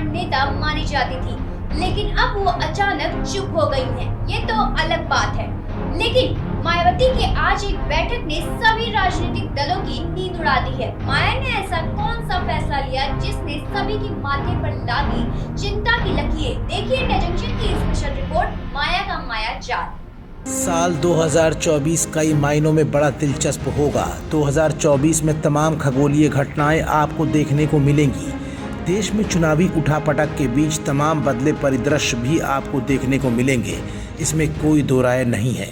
Brand नेता मानी जाती थी, लेकिन अब वो अचानक चुप हो गई हैं। ये तो अलग बात है, लेकिन मायावती के आज एक बैठक ने सभी राजनीतिक दलों की नींद उड़ा दी है। माया ने ऐसा कौन सा फैसला लिया जिसने सभी के माथे पर लादी चिंता की लकीरें। देखिए इंडिया जंक्शन की स्पेशल रिपोर्ट माया का माया जाल। साल 2024 कई मायनों में बड़ा दिलचस्प होगा। 2024 में तमाम खगोलीय घटनाएं आपको देखने को मिलेंगी। देश में चुनावी उठापटक के बीच तमाम बदले परिदृश्य भी आपको देखने को मिलेंगे, इसमें कोई दो राय नहीं है।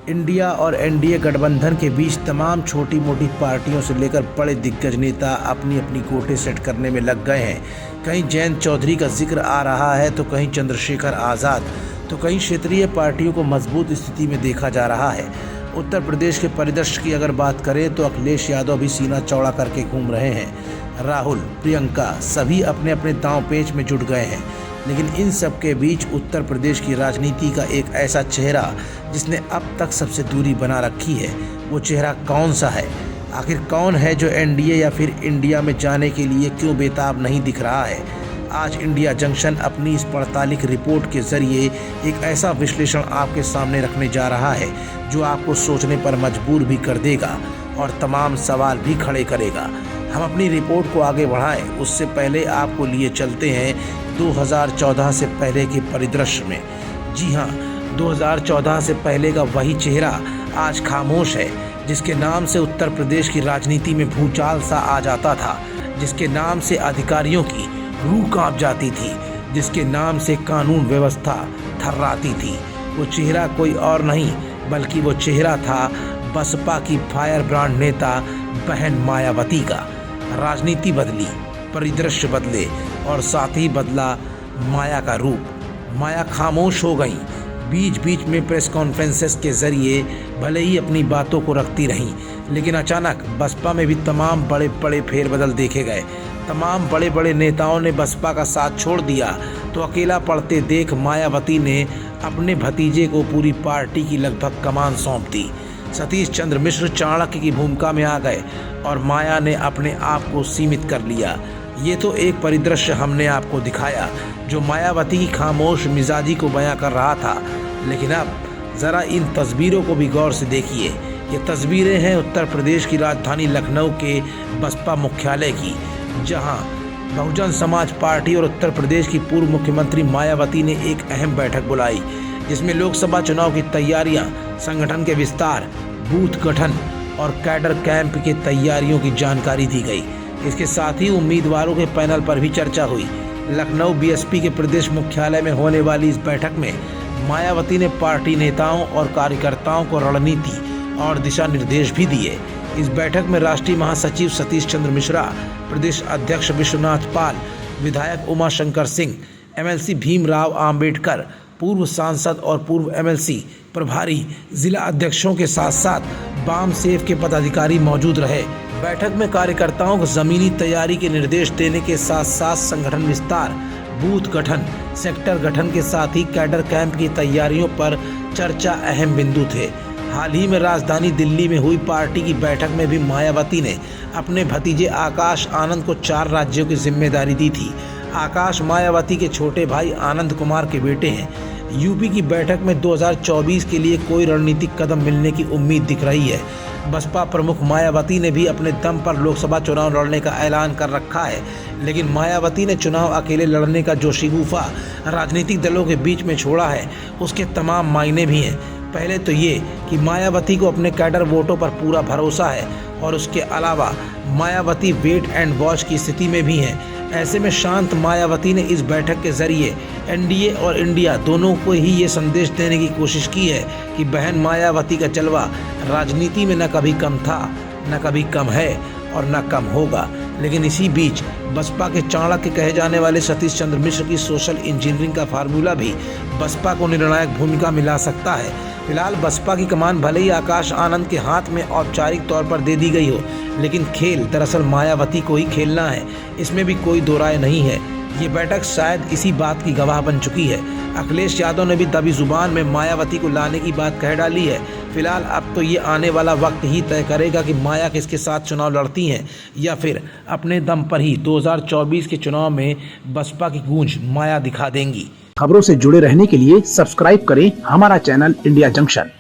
इंडिया और एनडीए गठबंधन के बीच तमाम छोटी मोटी पार्टियों से लेकर बड़े दिग्गज नेता अपनी अपनी कोटे सेट करने में लग गए हैं। कहीं जयंत चौधरी का जिक्र आ रहा है तो कहीं चंद्रशेखर आज़ाद, तो कहीं क्षेत्रीय पार्टियों को मजबूत स्थिति में देखा जा रहा है। उत्तर प्रदेश के परिदृश्य की अगर बात करें तो अखिलेश यादव भी सीना चौड़ा करके घूम रहे हैं। राहुल, प्रियंका सभी अपने अपने दांव पेच में जुट गए हैं। लेकिन इन सब के बीच उत्तर प्रदेश की राजनीति का एक ऐसा चेहरा जिसने अब तक सबसे दूरी बना रखी है, वो चेहरा कौन सा है? आखिर कौन है जो एनडीए या फिर इंडिया में जाने के लिए क्यों बेताब नहीं दिख रहा है? आज इंडिया जंक्शन अपनी इस पड़तालिक रिपोर्ट के जरिए एक ऐसा विश्लेषण आपके सामने रखने जा रहा है जो आपको सोचने पर मजबूर भी कर देगा और तमाम सवाल भी खड़े करेगा। हम अपनी रिपोर्ट को आगे बढ़ाएं उससे पहले आपको लिए चलते हैं 2014 से पहले के परिदृश्य में। जी हाँ, 2014 से पहले का वही चेहरा आज खामोश है, जिसके नाम से उत्तर प्रदेश की राजनीति में भूचाल सा आ जाता था, जिसके नाम से अधिकारियों की रूह कांप जाती थी, जिसके नाम से कानून व्यवस्था थर्राती थी। वो चेहरा कोई और नहीं बल्कि वो चेहरा था बसपा की फायर ब्रांड नेता बहन मायावती का। राजनीति बदली, परिदृश्य बदले और साथ ही बदला माया का रूप। माया खामोश हो गई। बीच बीच में प्रेस कॉन्फ्रेंसेस के जरिए भले ही अपनी बातों को रखती रहीं, लेकिन अचानक बसपा में भी तमाम बड़े बड़े फेरबदल देखे गए। तमाम बड़े बड़े नेताओं ने बसपा का साथ छोड़ दिया तो अकेला पड़ते देख मायावती ने अपने भतीजे को पूरी पार्टी की लगभग कमान सौंप दी। सतीश चंद्र मिश्र चाणक्य की भूमिका में आ गए और माया ने अपने आप को सीमित कर लिया। ये तो एक परिदृश्य हमने आपको दिखाया जो मायावती की खामोश मिजाजी को बयां कर रहा था, लेकिन अब ज़रा इन तस्वीरों को भी गौर से देखिए। ये तस्वीरें हैं उत्तर प्रदेश की राजधानी लखनऊ के बसपा मुख्यालय की, जहां बहुजन समाज पार्टी और उत्तर प्रदेश की पूर्व मुख्यमंत्री मायावती ने एक अहम बैठक बुलाई, जिसमें लोकसभा चुनाव की तैयारियां, संगठन के विस्तार, बूथ गठन और कैडर कैंप की तैयारियों की जानकारी दी गई। इसके साथ ही उम्मीदवारों के पैनल पर भी चर्चा हुई। लखनऊ बीएसपी के प्रदेश मुख्यालय में होने वाली इस बैठक में मायावती ने पार्टी नेताओं और कार्यकर्ताओं को रणनीति और दिशा निर्देश भी दिए। इस बैठक में राष्ट्रीय महासचिव सतीश चंद्र मिश्रा, प्रदेश अध्यक्ष विश्वनाथ पाल, विधायक उमाशंकर सिंह, एमएलसी भीमराव आम्बेडकर, पूर्व सांसद और पूर्व एमएलसी प्रभारी, जिला अध्यक्षों के साथ साथ बाम सेफ के पदाधिकारी मौजूद रहे। बैठक में कार्यकर्ताओं को जमीनी तैयारी के निर्देश देने के साथ साथ संगठन विस्तार, बूथ गठन, सेक्टर गठन के साथ ही कैडर कैंप की तैयारियों पर चर्चा अहम बिंदु थे। हाल ही में राजधानी दिल्ली में हुई पार्टी की बैठक में भी मायावती ने अपने भतीजे आकाश आनंद को 4 राज्यों की जिम्मेदारी दी थी। आकाश मायावती के छोटे भाई आनंद कुमार के बेटे हैं। यूपी की बैठक में 2024 के लिए कोई रणनीतिक कदम मिलने की उम्मीद दिख रही है। बसपा प्रमुख मायावती ने भी अपने दम पर लोकसभा चुनाव लड़ने का ऐलान कर रखा है, लेकिन मायावती ने चुनाव अकेले लड़ने का जो शिगुफा राजनीतिक दलों के बीच में छोड़ा है, उसके तमाम मायने भी हैं। पहले तो ये कि मायावती को अपने कैडर वोटों पर पूरा भरोसा है और उसके अलावा मायावती वेट एंड वॉच की स्थिति में भी हैं। ऐसे में शांत मायावती ने इस बैठक के जरिए एनडीए और इंडिया दोनों को ही ये संदेश देने की कोशिश की है कि बहन मायावती का जलवा राजनीति में न कभी कम था, न कभी कम है और न कम होगा। लेकिन इसी बीच बसपा के चाणक्य कहे जाने वाले सतीश चंद्र मिश्र की सोशल इंजीनियरिंग का फार्मूला भी बसपा को निर्णायक भूमिका मिला सकता है। फिलहाल बसपा की कमान भले ही आकाश आनंद के हाथ में औपचारिक तौर पर दे दी गई हो, लेकिन खेल दरअसल मायावती को ही खेलना है, इसमें भी कोई दो राय नहीं है। ये बैठक शायद इसी बात की गवाह बन चुकी है। अखिलेश यादव ने भी दबी जुबान में मायावती को लाने की बात कह डाली है। फिलहाल अब तो ये आने वाला वक्त ही तय करेगा कि माया किसके साथ चुनाव लड़ती हैं या फिर अपने दम पर ही 2024 के चुनाव में बसपा की गूंज माया दिखा देंगी। खबरों से जुड़े रहने के लिए सब्सक्राइब करें हमारा चैनल इंडिया जंक्शन।